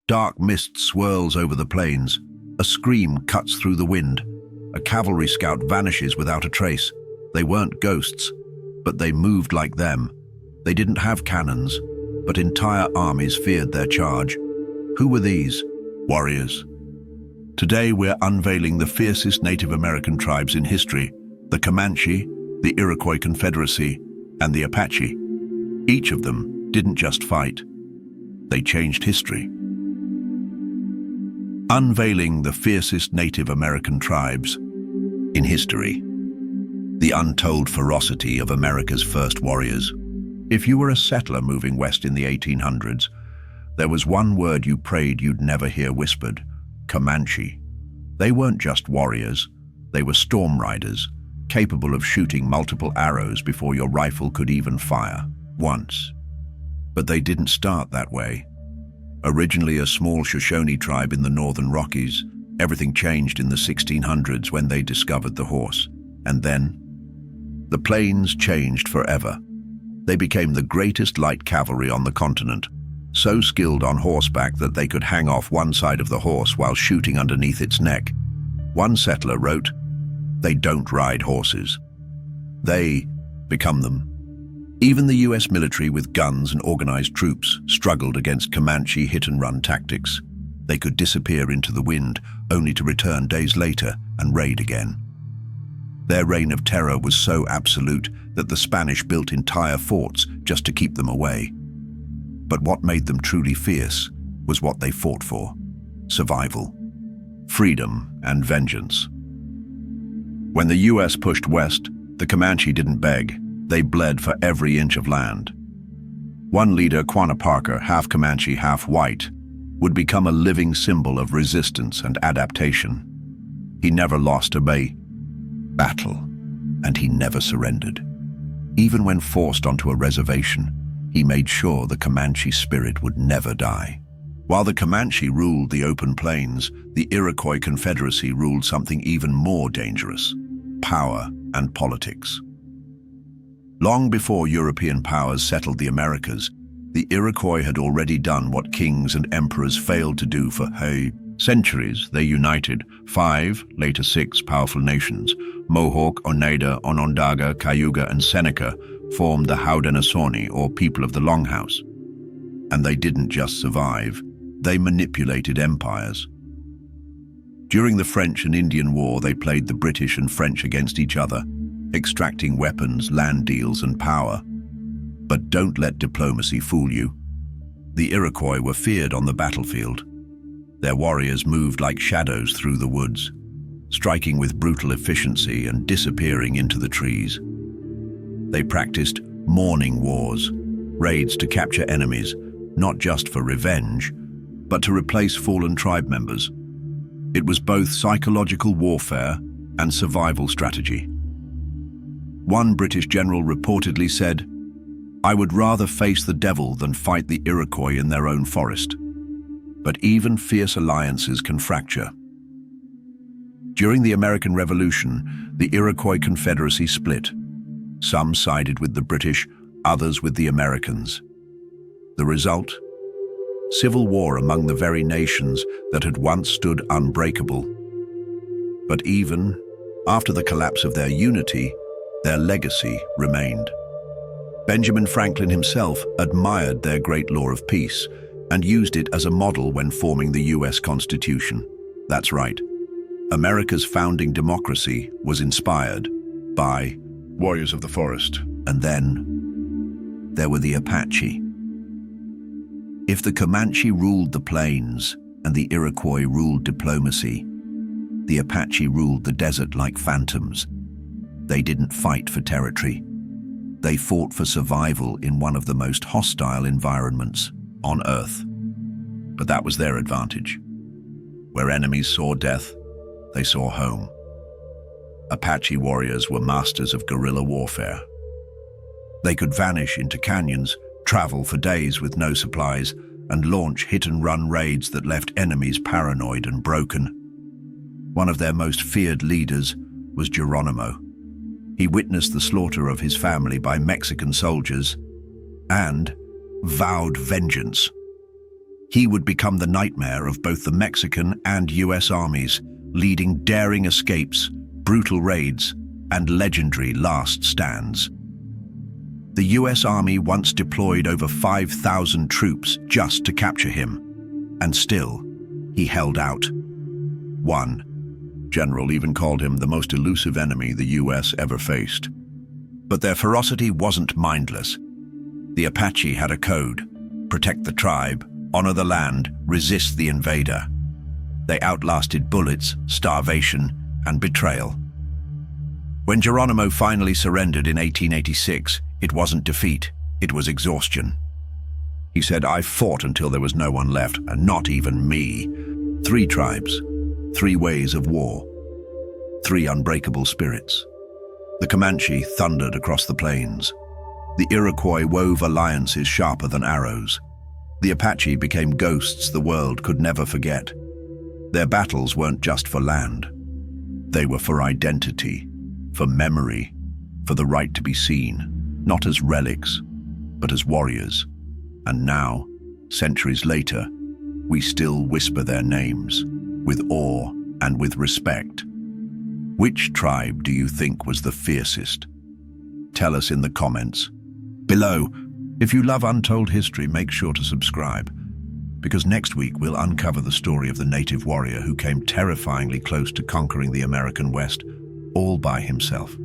Dark mist swirls over the plains. A scream cuts through the wind. A cavalry scout vanishes without a trace. They weren't ghosts, but they moved like them. They didn't have cannons, but entire armies feared their charge. Who were these? Warriors. Today we're unveiling the fiercest Native American tribes in history, the Comanche, the Iroquois Confederacy, and the Apache. Each of them didn't just fight. They changed history. Unveiling the fiercest Native American tribes in history. The untold ferocity of America's first warriors. If you were a settler moving west in the 1800s, there was one word you prayed you'd never hear whispered: Comanche. They weren't just warriors, they were storm riders, capable of shooting multiple arrows before your rifle could even fire once. But they didn't start that way. Originally a small Shoshone tribe in the northern Rockies, everything changed in the 1600s when they discovered the horse. And then, the plains changed forever. They became the greatest light cavalry on the continent, so skilled on horseback that they could hang off one side of the horse while shooting underneath its neck. One settler wrote, "They don't ride horses. They become them." Even the US military with guns and organized troops struggled against Comanche hit-and-run tactics. They could disappear into the wind, only to return days later and raid again. Their reign of terror was so absolute that the Spanish built entire forts just to keep them away. But what made them truly fierce was what they fought for: survival, freedom, and vengeance. When the US pushed west, the Comanche didn't beg. They bled for every inch of land. One leader, Quanah Parker, half Comanche, half white, would become a living symbol of resistance and adaptation. He never lost a battle, and he never surrendered. Even when forced onto a reservation, he made sure the Comanche spirit would never die. While the Comanche ruled the open plains, the Iroquois Confederacy ruled something even more dangerous: power and politics. Long before European powers settled the Americas, the Iroquois had already done what kings and emperors failed to do for centuries. They united 5, later 6 powerful nations. Mohawk, Oneida, Onondaga, Cayuga, and Seneca formed the Haudenosaunee, or people of the Longhouse. And they didn't just survive, they manipulated empires. During the French and Indian War, they played the British and French against each other, extracting weapons, land deals, and power. But don't let diplomacy fool you. The Iroquois were feared on the battlefield. Their warriors moved like shadows through the woods, striking with brutal efficiency and disappearing into the trees. They practiced mourning wars, raids to capture enemies, not just for revenge, but to replace fallen tribe members. It was both psychological warfare and survival strategy. One British general reportedly said, "I would rather face the devil than fight the Iroquois in their own forest." But even fierce alliances can fracture. During the American Revolution, the Iroquois Confederacy split. Some sided with the British, others with the Americans. The result? Civil war among the very nations that had once stood unbreakable. But even after the collapse of their unity, their legacy remained. Benjamin Franklin himself admired their great law of peace and used it as a model when forming the US Constitution. That's right. America's founding democracy was inspired by warriors of the forest. And then there were the Apache. If the Comanche ruled the plains and the Iroquois ruled diplomacy, the Apache ruled the desert like phantoms. They didn't fight for territory. They fought for survival in one of the most hostile environments on Earth. But that was their advantage. Where enemies saw death, they saw home. Apache warriors were masters of guerrilla warfare. They could vanish into canyons, travel for days with no supplies, and launch hit-and-run raids that left enemies paranoid and broken. One of their most feared leaders was Geronimo. He witnessed the slaughter of his family by Mexican soldiers and vowed vengeance. He would become the nightmare of both the Mexican and US armies, leading daring escapes, brutal raids, and legendary last stands. The US Army once deployed over 5,000 troops just to capture him, and still, he held out. One general even called him the most elusive enemy the US ever faced. But their ferocity wasn't mindless. The Apache had a code: protect the tribe, honor the land, resist the invader. They outlasted bullets, starvation, and betrayal. When Geronimo finally surrendered in 1886, it wasn't defeat, it was exhaustion. He said, "I fought until there was no one left, and not even me." 3 tribes, 3 ways of war, 3 unbreakable spirits. The Comanche thundered across the plains. The Iroquois wove alliances sharper than arrows. The Apache became ghosts the world could never forget. Their battles weren't just for land. They were for identity, for memory, for the right to be seen, not as relics, but as warriors. And now, centuries later, we still whisper their names, with awe and with respect. Which tribe do you think was the fiercest? Tell us in the comments below. If you love untold history, make sure to subscribe, because next week we'll uncover the story of the native warrior who came terrifyingly close to conquering the American West, all by himself.